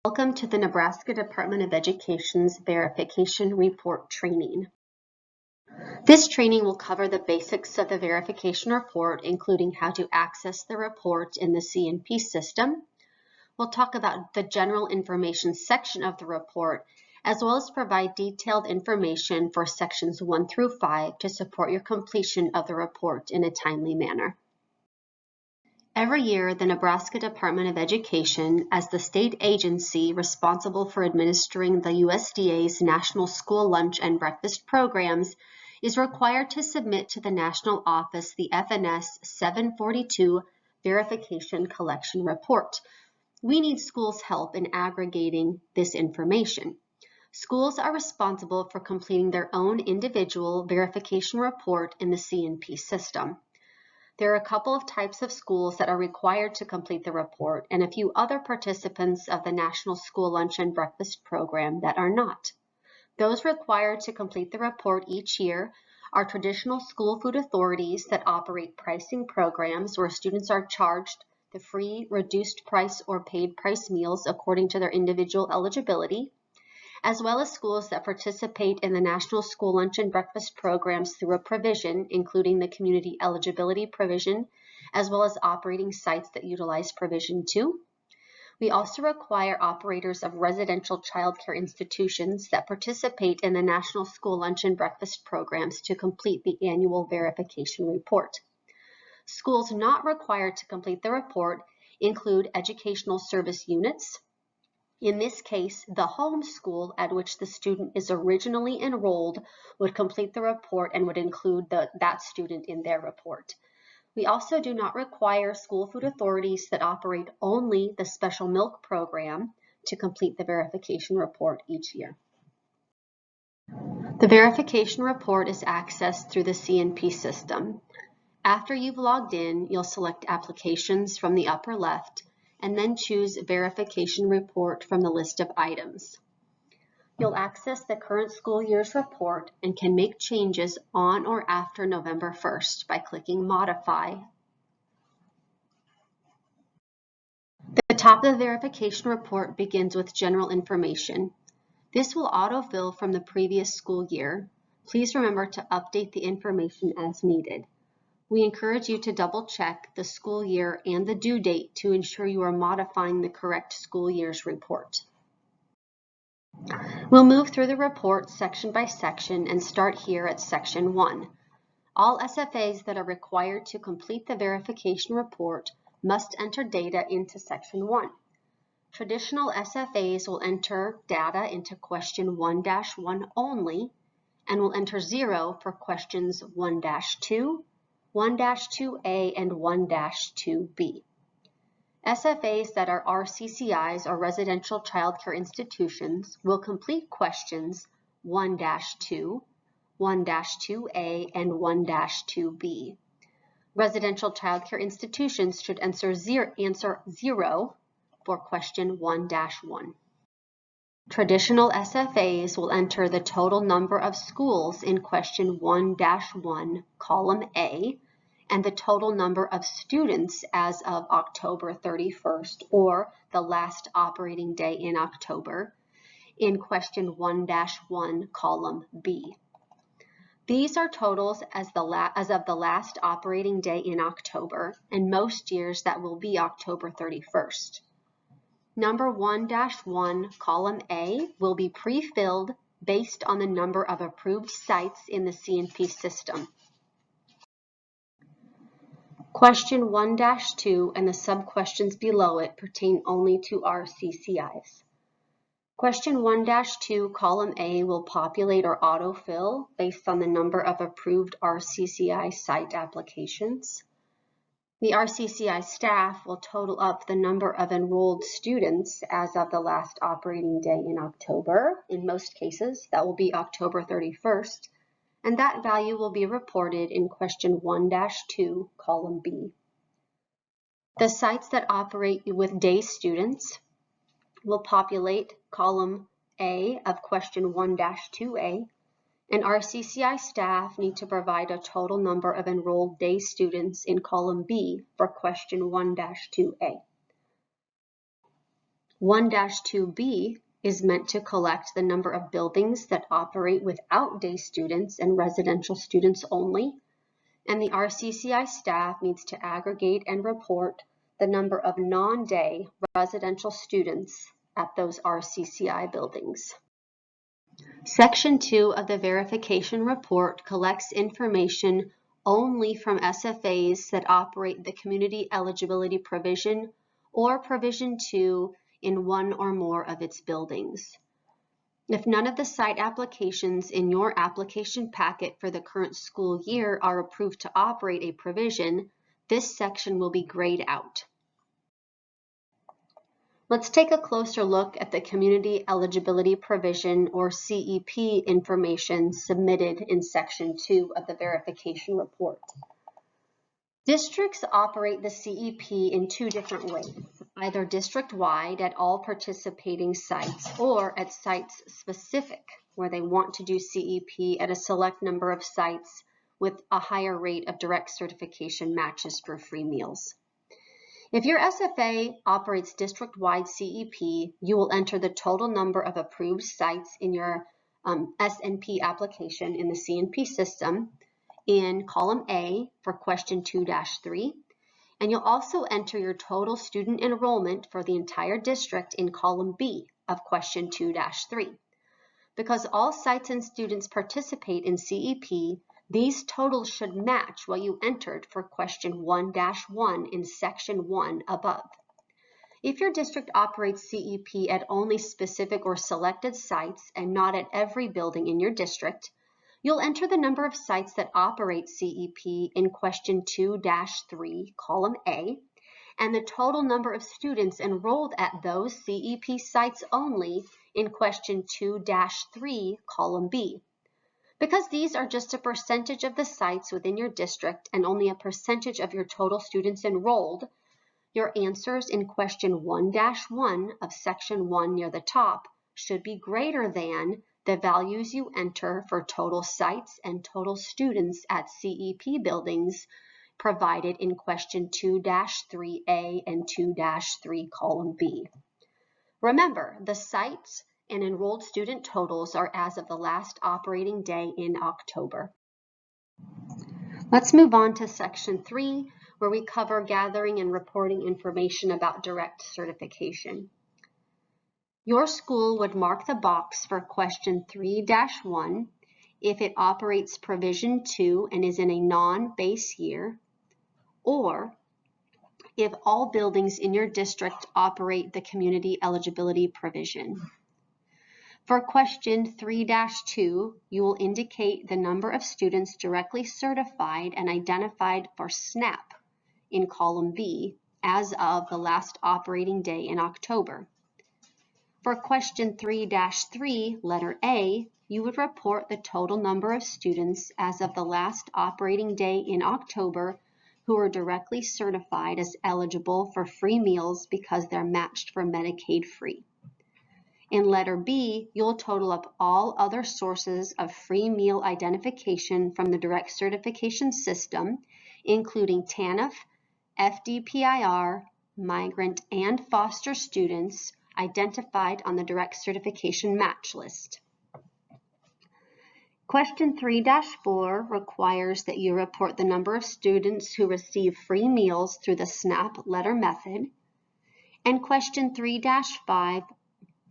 Welcome to the Nebraska Department of Education's Verification Report Training. This training will cover the basics of the verification report, including how to access the report in the CNP system. We'll talk about the general information section of the report, as well as provide detailed information for sections 1 through 5 to support your completion of the report in a timely manner. Every year, the Nebraska Department of Education, as the state agency responsible for administering the USDA's National School Lunch and Breakfast programs, is required to submit to the National Office the FNS 742 Verification Collection Report. We need schools' help in aggregating this information. Schools are responsible for completing their own individual verification report in the CNP system. There are a couple of types of schools that are required to complete the report, and a few other participants of the National School Lunch and Breakfast program that are not. Those required to complete the report each year are traditional school food authorities that operate pricing programs where students are charged the free, reduced price, or paid price meals according to their individual eligibility, as well as schools that participate in the National School Lunch and Breakfast programs through a provision, including the Community Eligibility Provision, as well as operating sites that utilize Provision 2. We also require operators of residential child care institutions that participate in the National School Lunch and Breakfast programs to complete the annual verification report. Schools not required to complete the report include educational service units. In this case, the home school at which the student is originally enrolled would complete the report and would include that student in their report. We also do not require school food authorities that operate only the special milk program to complete the verification report each year. The verification report is accessed through the CNP system. After you've logged in, you'll select Applications from the upper left, and then choose Verification Report from the list of items. You'll access the current school year's report and can make changes on or after November 1st by clicking Modify. The top of the verification report begins with general information. This will autofill from the previous school year. Please remember to update the information as needed. We encourage you to double check the school year and the due date to ensure you are modifying the correct school year's report. We'll move through the report section by section and start here at section 1. All SFAs that are required to complete the verification report must enter data into section 1. Traditional SFAs will enter data into question 1-1 only and will enter 0 for questions 1-2, 1-2A, and 1-2B. SFAs that are RCCIs or residential child care institutions will complete questions 1-2, 1-2A, and 1-2B. Residential child care institutions should answer 0 for question 1-1. Traditional SFAs will enter the total number of schools in question 1-1, column A, and the total number of students as of October 31st, or the last operating day in October, in question 1-1, column B. These are totals as of the last operating day in October, and most years that will be October 31st. Number 1-1, column A, will be pre-filled based on the number of approved sites in the CNP system. Question 1-2 and the sub-questions below it pertain only to RCCIs. Question 1-2, column A, will populate or autofill based on the number of approved RCCI site applications. The RCCI staff will total up the number of enrolled students as of the last operating day in October. In most cases, that will be October 31st, and that value will be reported in question 1-2, column B. The sites that operate with day students will populate column A of question 1-2A, and RCCI staff need to provide a total number of enrolled day students in column B for question 1-2A. 1-2B is meant to collect the number of buildings that operate without day students and residential students only, and the RCCI staff needs to aggregate and report the number of non-day residential students at those RCCI buildings. Section 2 of the verification report collects information only from SFAs that operate the community eligibility provision or provision 2 in one or more of its buildings. If none of the site applications in your application packet for the current school year are approved to operate a provision, this section will be grayed out. Let's take a closer look at the Community Eligibility Provision, or CEP, information submitted in Section 2 of the verification report. Districts operate the CEP in two different ways, either district-wide at all participating sites or at sites specific, where they want to do CEP at a select number of sites with a higher rate of direct certification matches for free meals. If your SFA operates district-wide CEP, you will enter the total number of approved sites in your SNP application in the CNP system in column A for question 2-3, and you'll also enter your total student enrollment for the entire district in column B of question 2-3. Because all sites and students participate in CEP, these totals should match what you entered for question 1-1 in section 1 above. If your district operates CEP at only specific or selected sites and not at every building in your district, you'll enter the number of sites that operate CEP in question 2-3, column A, and the total number of students enrolled at those CEP sites only in question 2-3, column B. Because these are just a percentage of the sites within your district and only a percentage of your total students enrolled, your answers in question 1-1 of section 1 near the top should be greater than the values you enter for total sites and total students at CEP buildings provided in question 2-3A and 2-3, column B. Remember, the sites and enrolled student totals are as of the last operating day in October. Let's move on to section 3, where we cover gathering and reporting information about direct certification. Your school would mark the box for question 3-1 if it operates provision 2 and is in a non-base year, or if all buildings in your district operate the community eligibility provision. For question 3-2, you will indicate the number of students directly certified and identified for SNAP in column B as of the last operating day in October. For question 3-3, letter A, you would report the total number of students as of the last operating day in October who are directly certified as eligible for free meals because they're matched for Medicaid free. In letter B, you'll total up all other sources of free meal identification from the direct certification system, including TANF, FDPIR, migrant, and foster students identified on the direct certification match list. Question 3-4 requires that you report the number of students who receive free meals through the SNAP letter method, and question 3-5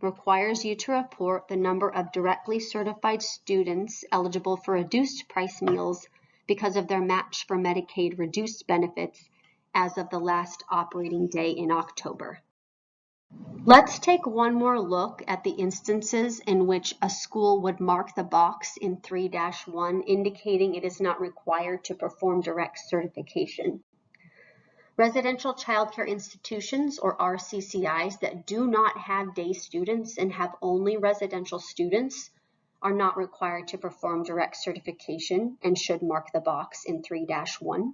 requires you to report the number of directly certified students eligible for reduced price meals because of their match for Medicaid reduced benefits as of the last operating day in October. Let's take one more look at the instances in which a school would mark the box in 3-1 indicating it is not required to perform direct certification. Residential childcare institutions, or RCCIs, that do not have day students and have only residential students are not required to perform direct certification and should mark the box in 3-1.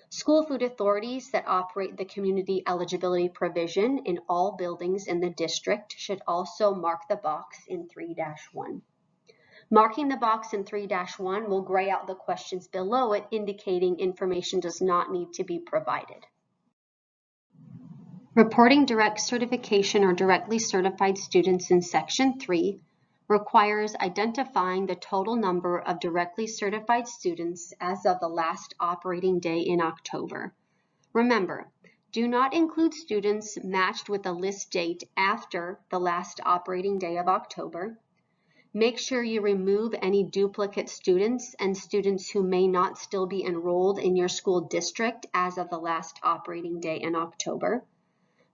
School food authorities that operate the community eligibility provision in all buildings in the district should also mark the box in 3-1. Marking the box in 3-1 will gray out the questions below it, indicating information does not need to be provided. Reporting direct certification or directly certified students in Section 3 requires identifying the total number of directly certified students as of the last operating day in October. Remember, do not include students matched with a list date after the last operating day of October. Make sure you remove any duplicate students and students who may not still be enrolled in your school district as of the last operating day in October.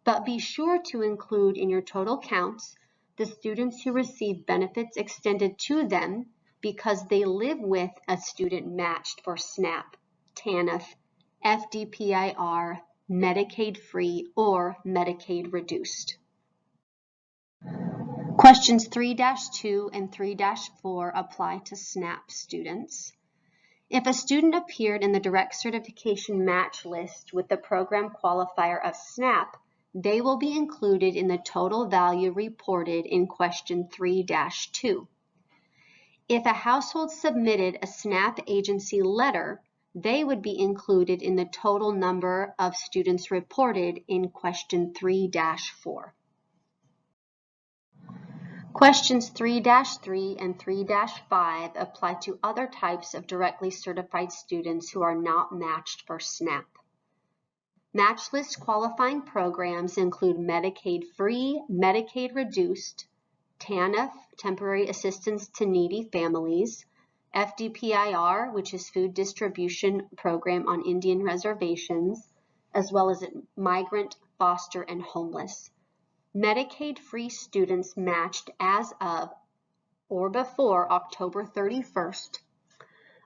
But be sure to include in your total counts the students who receive benefits extended to them because they live with a student matched for SNAP, TANF, FDPIR, Medicaid-free, or Medicaid-reduced. Questions 3-2 and 3-4 apply to SNAP students. If a student appeared in the direct certification match list with the program qualifier of SNAP, they will be included in the total value reported in question 3-2. If a household submitted a SNAP agency letter, they would be included in the total number of students reported in question 3-4. Questions 3-3 and 3-5 apply to other types of directly certified students who are not matched for SNAP. Match list qualifying programs include Medicaid-free, Medicaid-reduced, TANF, Temporary Assistance to Needy Families, FDPIR, which is Food Distribution Program on Indian Reservations, as well as Migrant, Foster, and Homeless. Medicaid-free students matched as of or before October 31st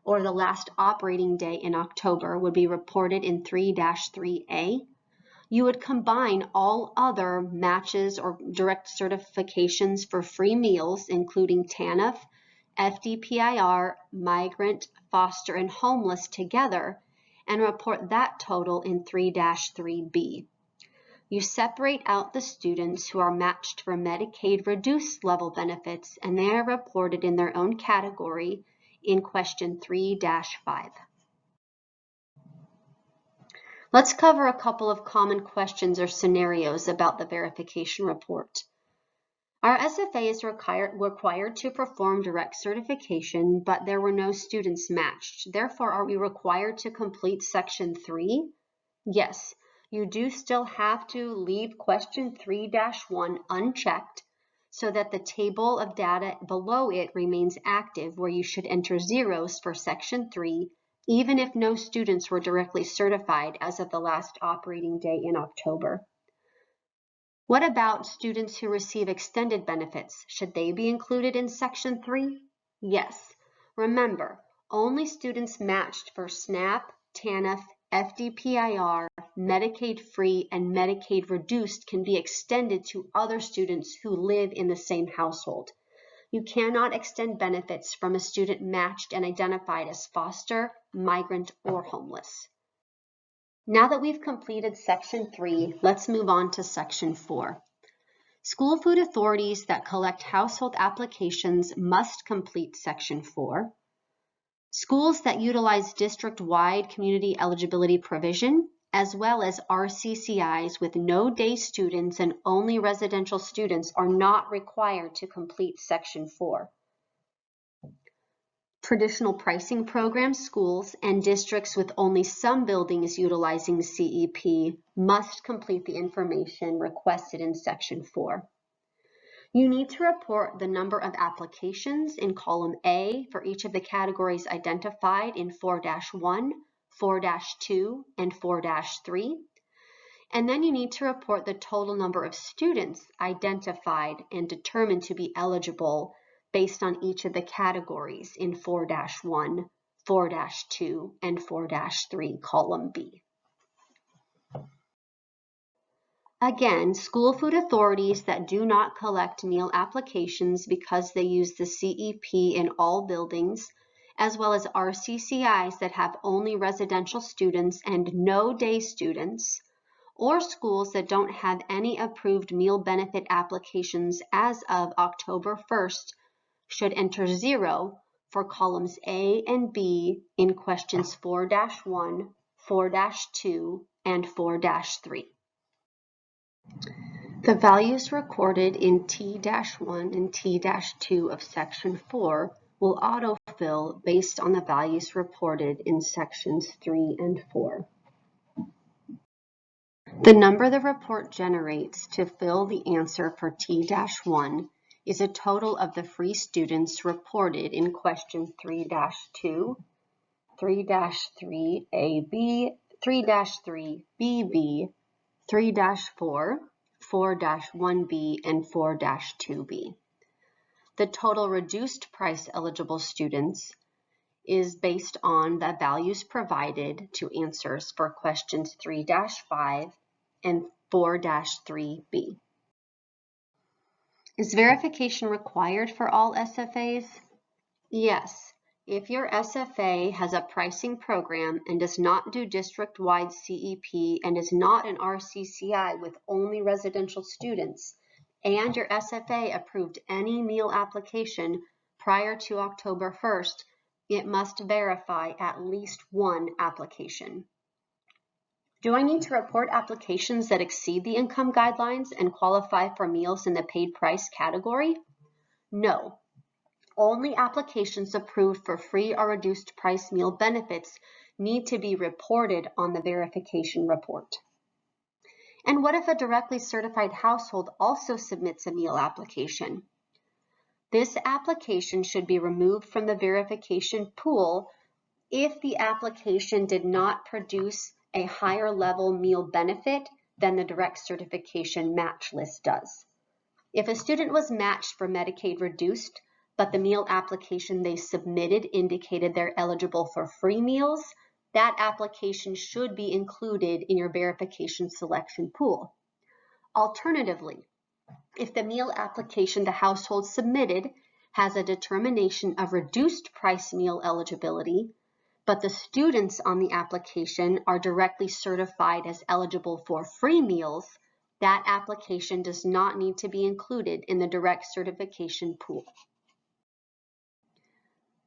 or the last operating day in October would be reported in 3-3A. You would combine all other matches or direct certifications for free meals, including TANF, FDPIR, Migrant, Foster, and Homeless together, and report that total in 3-3B. You separate out the students who are matched for Medicaid reduced level benefits, and they are reported in their own category in question 3-5. Let's cover a couple of common questions or scenarios about the verification report. Our SFA is required to perform direct certification, but there were no students matched. Therefore, are we required to complete Section 3? Yes, you do still have to leave question 3-1 unchecked so that the table of data below it remains active, where you should enter zeros for Section 3, even if no students were directly certified as of the last operating day in October. What about students who receive extended benefits? Should they be included in Section 3? Yes. Remember, only students matched for SNAP, TANF, FDPIR, Medicaid-free, and Medicaid-reduced can be extended to other students who live in the same household. You cannot extend benefits from a student matched and identified as foster, migrant, or homeless. Now that we've completed Section 3, let's move on to Section 4. School food authorities that collect household applications must complete Section 4. Schools that utilize district-wide community eligibility provision, as well as RCCIs with no day students and only residential students, are not required to complete Section 4. Traditional pricing program schools and districts with only some buildings utilizing CEP must complete the information requested in Section 4. You need to report the number of applications in column A for each of the categories identified in 4-1, 4-2, and 4-3. And then you need to report the total number of students identified and determined to be eligible based on each of the categories in 4-1, 4-2, and 4-3, column B. Again, school food authorities that do not collect meal applications because they use the CEP in all buildings, as well as RCCIs that have only residential students and no day students, or schools that don't have any approved meal benefit applications as of October 1st, should enter 0 for columns A and B in questions 4-1, 4-2, and 4-3. The values recorded in T-1 and T-2 of Section 4 will autofill based on the values reported in Sections 3 and 4. The number the report generates to fill the answer for T-1 is a total of the free students reported in Question 3-2, 3-3AB, 3-3BB, 3-4, 4-1B, and 4-2B. The total reduced price eligible students is based on the values provided to answers for questions 3-5 and 4-3B. Is verification required for all SFAs? Yes. If your SFA has a pricing program and does not do district-wide CEP and is not an RCCI with only residential students, and your SFA approved any meal application prior to October 1st, it must verify at least one application. Do I need to report applications that exceed the income guidelines and qualify for meals in the paid price category? No. Only applications approved for free or reduced price meal benefits need to be reported on the verification report. And what if a directly certified household also submits a meal application? This application should be removed from the verification pool if the application did not produce a higher level meal benefit than the direct certification match list does. If a student was matched for Medicaid reduced, but the meal application they submitted indicated they're eligible for free meals, that application should be included in your verification selection pool. Alternatively, if the meal application the household submitted has a determination of reduced price meal eligibility, but the students on the application are directly certified as eligible for free meals, that application does not need to be included in the direct certification pool.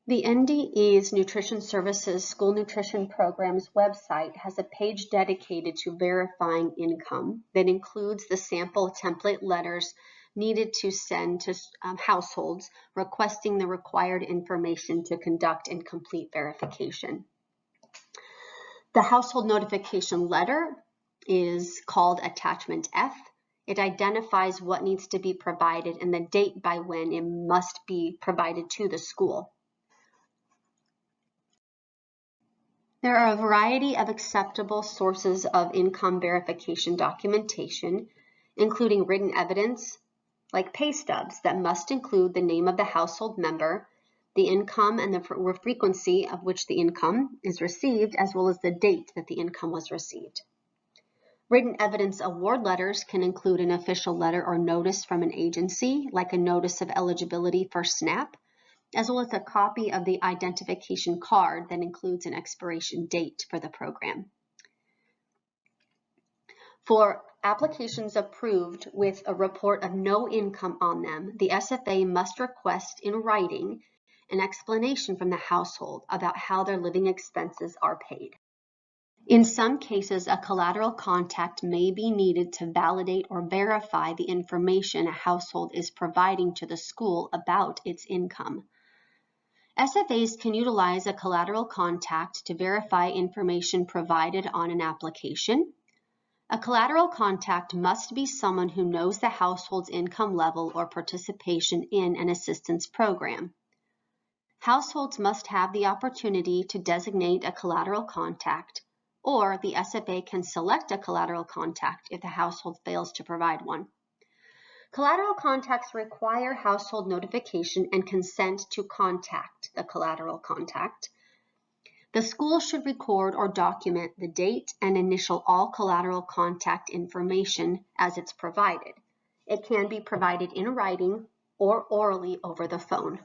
The NDE's Nutrition Services School Nutrition Program's website has a page dedicated to verifying income that includes the sample template letters needed to send to households requesting the required information to conduct and complete verification. The household notification letter is called Attachment F. It identifies what needs to be provided and the date by when it must be provided to the school. There are a variety of acceptable sources of income verification documentation, including written evidence like pay stubs that must include the name of the household member, the income and the frequency of which the income is received, as well as the date that the income was received. Written evidence award letters can include an official letter or notice from an agency, like a notice of eligibility for SNAP, as well as a copy of the identification card that includes an expiration date for the program. For applications approved with a report of no income on them, the SFA must request in writing an explanation from the household about how their living expenses are paid. In some cases, a collateral contact may be needed to validate or verify the information a household is providing to the school about its income. SFAs can utilize a collateral contact to verify information provided on an application. A collateral contact must be someone who knows the household's income level or participation in an assistance program. Households must have the opportunity to designate a collateral contact, or the SFA can select a collateral contact if the household fails to provide one. Collateral contacts require household notification and consent to contact the collateral contact. The school should record or document the date and initial all collateral contact information as it's provided. It can be provided in writing or orally over the phone.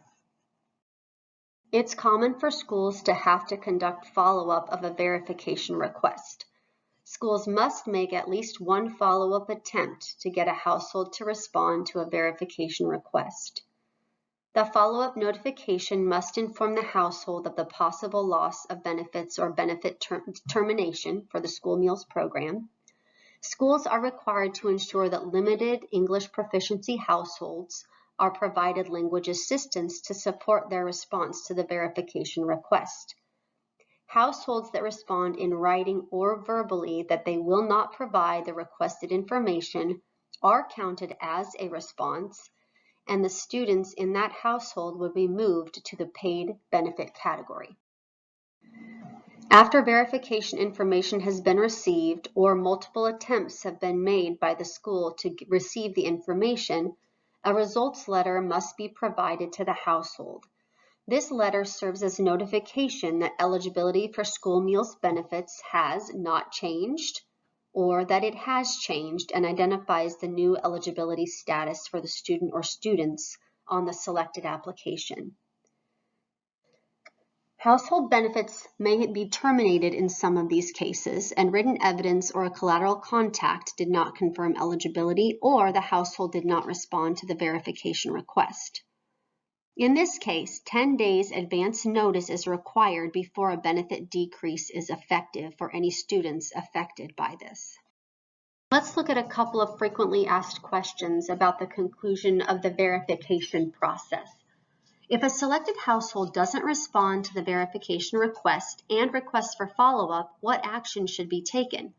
It's common for schools to have to conduct follow-up of a verification request. Schools must make at least one follow-up attempt to get a household to respond to a verification request. The follow-up notification must inform the household of the possible loss of benefits or benefit termination for the school meals program. Schools are required to ensure that limited English proficiency households are provided language assistance to support their response to the verification request. Households that respond in writing or verbally that they will not provide the requested information are counted as a response, and the students in that household would be moved to the paid benefit category. After verification information has been received or multiple attempts have been made by the school to receive the information, a results letter must be provided to the household. This letter serves as notification that eligibility for school meals benefits has not changed, or that it has changed, and identifies the new eligibility status for the student or students on the selected application. Household benefits may be terminated in some of these cases, and written evidence or a collateral contact did not confirm eligibility, or the household did not respond to the verification request. In this case, 10 days advance notice is required before a benefit decrease is effective for any students affected by this. Let's look at a couple of frequently asked questions about the conclusion of the verification process. If a selected household doesn't respond to the verification request and requests for follow-up, what action should be taken?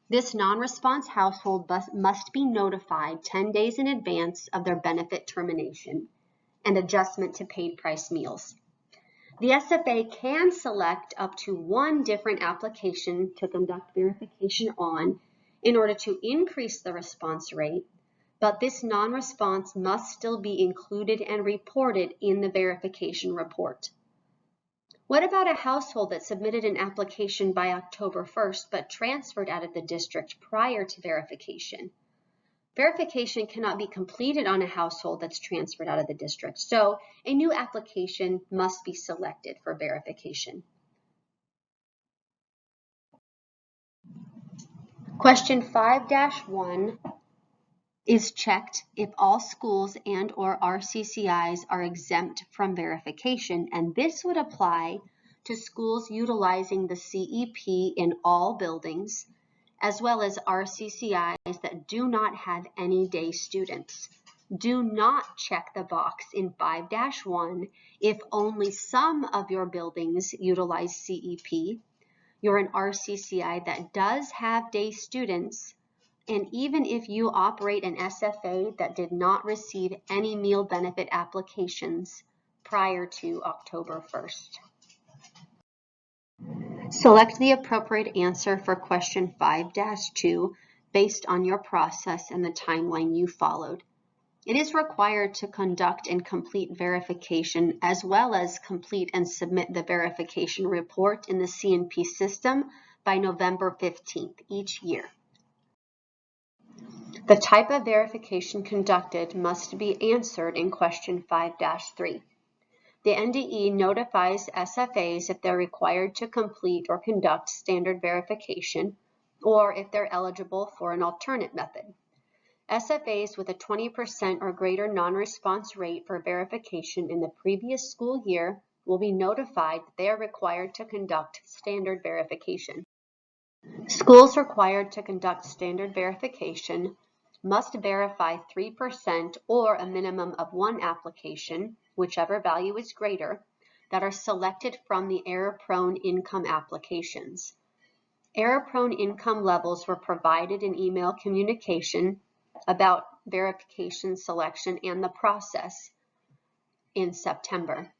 This non-response household must be notified 10 days in advance of their benefit termination and adjustment to paid price meals. The SFA can select up to one different application to conduct verification on in order to increase the response rate, but this non-response must still be included and reported in the verification report. What about a household that submitted an application by October 1st but transferred out of the district prior to verification? Verification cannot be completed on a household that's transferred out of the district, so a new application must be selected for verification. Question 5-1 is checked if all schools and/or RCCIs are exempt from verification, and this would apply to schools utilizing the CEP in all buildings, as well as RCCIs that do not have any day students. Do not check the box in 5-1 if only some of your buildings utilize CEP, you're an RCCI that does have day students, and even if you operate an SFA that did not receive any meal benefit applications prior to October 1st. Select the appropriate answer for question 5-2 based on your process and the timeline you followed. It is required to conduct and complete verification as well as complete and submit the verification report in the C&P system by November 15th each year. The type of verification conducted must be answered in question 5-3. The NDE notifies SFAs if they're required to complete or conduct standard verification, or if they're eligible for an alternate method. SFAs with a 20% or greater non-response rate for verification in the previous school year will be notified that they are required to conduct standard verification. Schools required to conduct standard verification must verify 3% or a minimum of one application, whichever value is greater, that are selected from the error-prone income applications. Error-prone income levels were provided in email communication about verification selection and the process in September.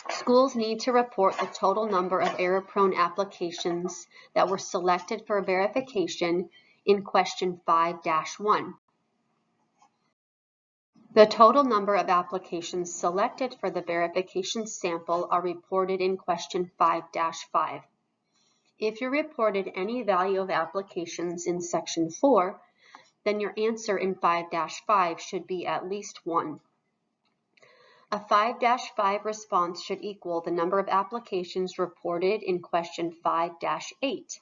Schools need to report the total number of error-prone applications that were selected for verification in question 5-1. The total number of applications selected for the verification sample are reported in question 5-5. If you reported any value of applications in section 4, then your answer in 5-5 should be at least 1. A 5-5 response should equal the number of applications reported in question 5-8.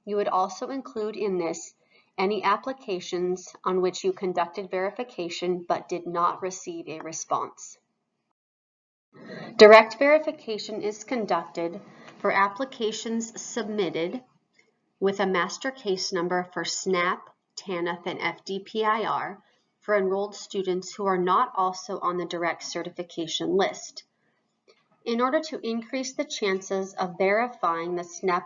You would also include in this any applications on which you conducted verification but did not receive a response. Direct verification is conducted for applications submitted with a master case number for SNAP, TANF, and FDPIR for enrolled students who are not also on the direct certification list. In order to increase the chances of verifying the SNAP,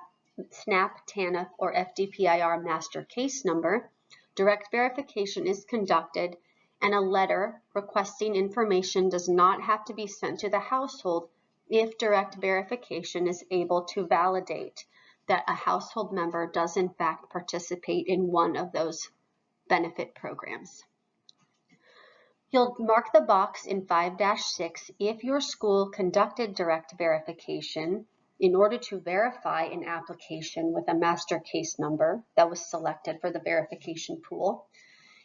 TANF, or FDPIR master case number, direct verification is conducted, and a letter requesting information does not have to be sent to the household if direct verification is able to validate that a household member does in fact participate in one of those benefit programs. You'll mark the box in 5-6 if your school conducted direct verification in order to verify an application with a master case number that was selected for the verification pool.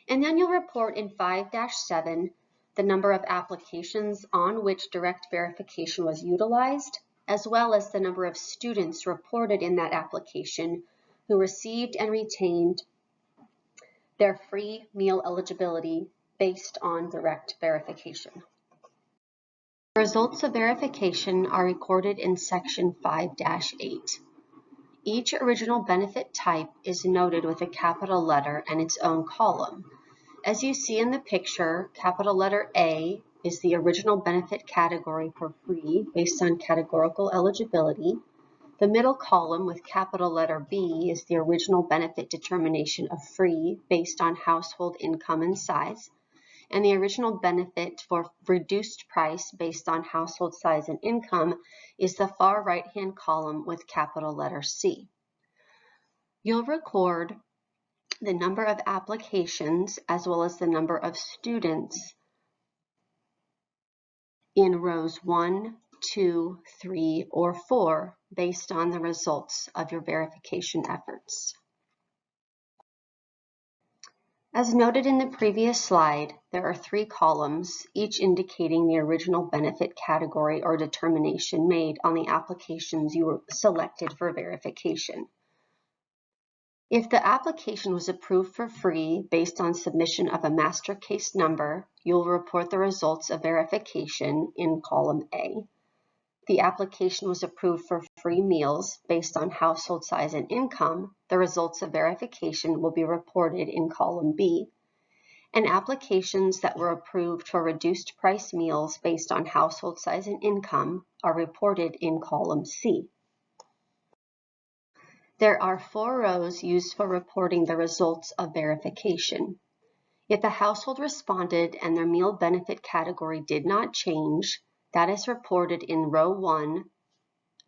And then you'll report in 5-7 the number of applications on which direct verification was utilized, as well as the number of students reported in that application who received and retained their free meal eligibility based on direct verification. The results of verification are recorded in section 5-8. Each original benefit type is noted with a capital letter and its own column. As you see in the picture, capital letter A is the original benefit category for free based on categorical eligibility. The middle column with capital letter B is the original benefit determination of free based on household income and size. And the original benefit for reduced price based on household size and income is the far right-hand column with capital letter C. You'll record the number of applications as well as the number of students in rows 1, 2, 3, or 4 based on the results of your verification efforts. As noted in the previous slide, there are 3 columns, each indicating the original benefit category or determination made on the applications you selected for verification. If the application was approved for free based on submission of a master case number, you'll report the results of verification in column A. The application was approved for free meals based on household size and income. The results of verification will be reported in column B. And applications that were approved for reduced price meals based on household size and income are reported in column C. There are 4 rows used for reporting the results of verification. If the household responded and their meal benefit category did not change, that is reported in row 1,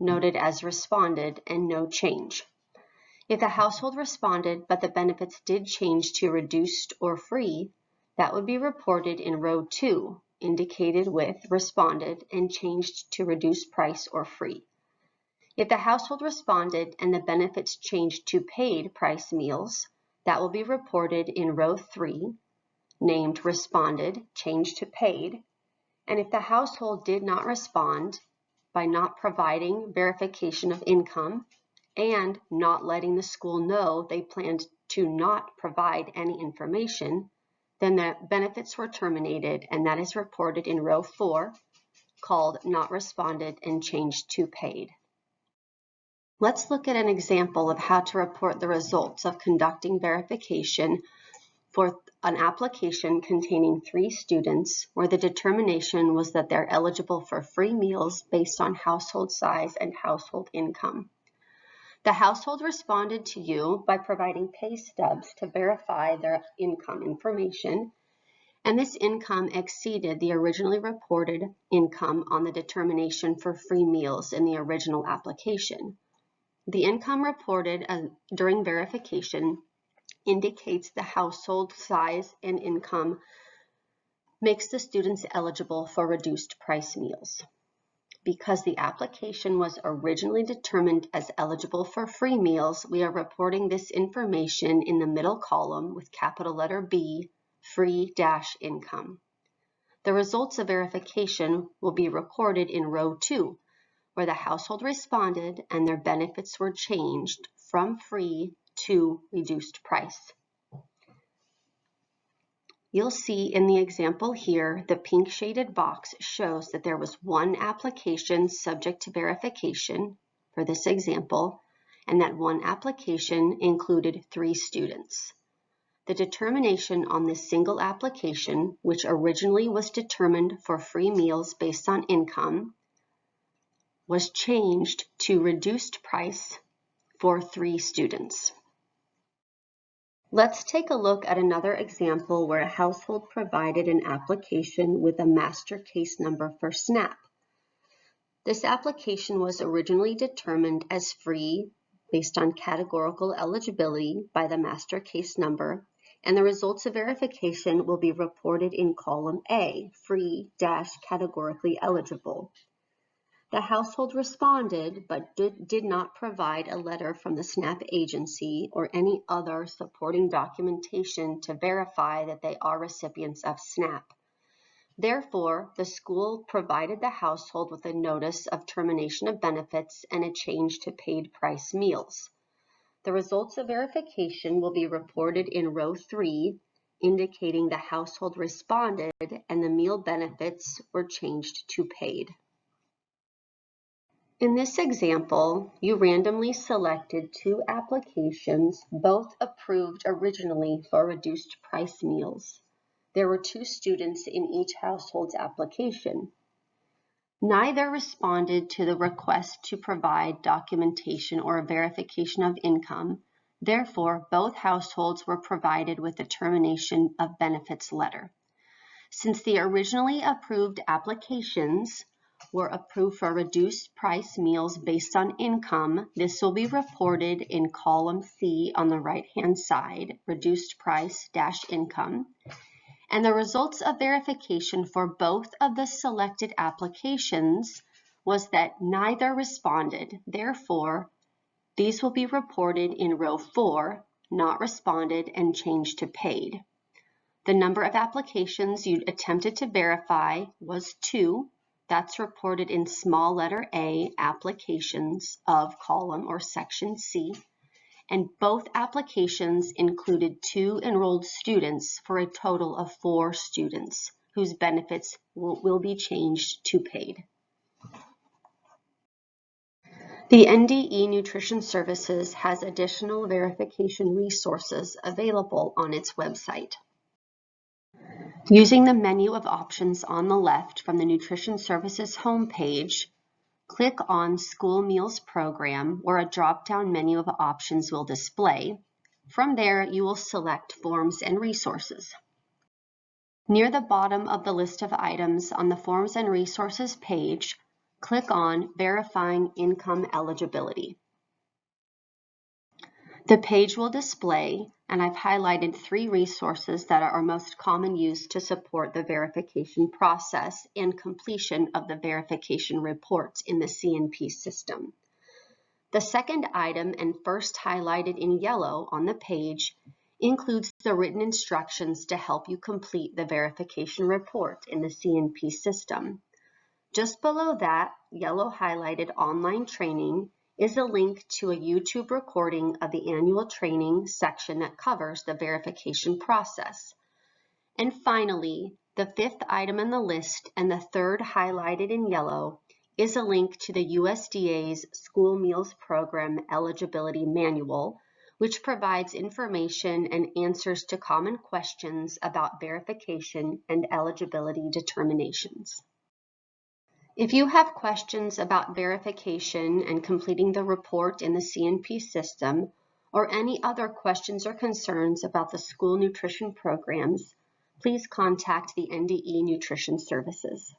noted as responded and no change. If the household responded but the benefits did change to reduced or free, that would be reported in row 2, indicated with responded and changed to reduced price or free. If the household responded and the benefits changed to paid price meals, that will be reported in row 3, named responded, changed to paid. And if the household did not respond by not providing verification of income and not letting the school know they planned to not provide any information, then the benefits were terminated, and that is reported in row 4, called not responded and changed to paid. Let's look at an example of how to report the results of conducting verification for an application containing 3 students where the determination was that they're eligible for free meals based on household size and household income. The household responded to you by providing pay stubs to verify their income information, and this income exceeded the originally reported income on the determination for free meals in the original application. The income reported during verification indicates the household size and income makes the students eligible for reduced price meals. Because the application was originally determined as eligible for free meals, we are reporting this information in the middle column with capital letter B, free-income. The results of verification will be recorded in row 2, where the household responded and their benefits were changed from free to reduced price. You'll see in the example here, the pink shaded box shows that there was 1 application subject to verification for this example, and that one application included 3 students. The determination on this single application, which originally was determined for free meals based on income, was changed to reduced price for 3 students. Let's take a look at another example where a household provided an application with a master case number for SNAP. This application was originally determined as free based on categorical eligibility by the master case number, and the results of verification will be reported in column A, free-categorically eligible. The household responded but did not provide a letter from the SNAP agency or any other supporting documentation to verify that they are recipients of SNAP. Therefore, the school provided the household with a notice of termination of benefits and a change to paid price meals. The results of verification will be reported in row 3, indicating the household responded and the meal benefits were changed to paid. In this example, you randomly selected 2 applications, both approved originally for reduced price meals. There were 2 students in each household's application. Neither responded to the request to provide documentation or a verification of income. Therefore, both households were provided with a termination of benefits letter. Since the originally approved applications were approved for reduced price meals based on income, this will be reported in column C on the right-hand side, reduced price-income. And the results of verification for both of the selected applications was that neither responded. Therefore, these will be reported in row 4, not responded and changed to paid. The number of applications you attempted to verify was 2. That's reported in small letter A, applications of column or section C. And both applications included 2 enrolled students for a total of 4 students whose benefits will be changed to paid. The NDE Nutrition Services has additional verification resources available on its website. Using the menu of options on the left from the Nutrition Services homepage, click on School Meals Program, where a drop-down menu of options will display. From there, you will select Forms and Resources. Near the bottom of the list of items on the Forms and Resources page, click on Verifying Income Eligibility. The page will display, and I've highlighted 3 resources that are most common used to support the verification process and completion of the verification reports in the CNP system. The second item, and first highlighted in yellow on the page, includes the written instructions to help you complete the verification report in the CNP system. Just below that, yellow highlighted online training, is a link to a YouTube recording of the annual training section that covers the verification process. And finally, the 5th item in the list and the 3rd highlighted in yellow is a link to the USDA's School Meals Program Eligibility Manual, which provides information and answers to common questions about verification and eligibility determinations. If you have questions about verification and completing the report in the CNP system, or any other questions or concerns about the school nutrition programs, please contact the NDE Nutrition Services.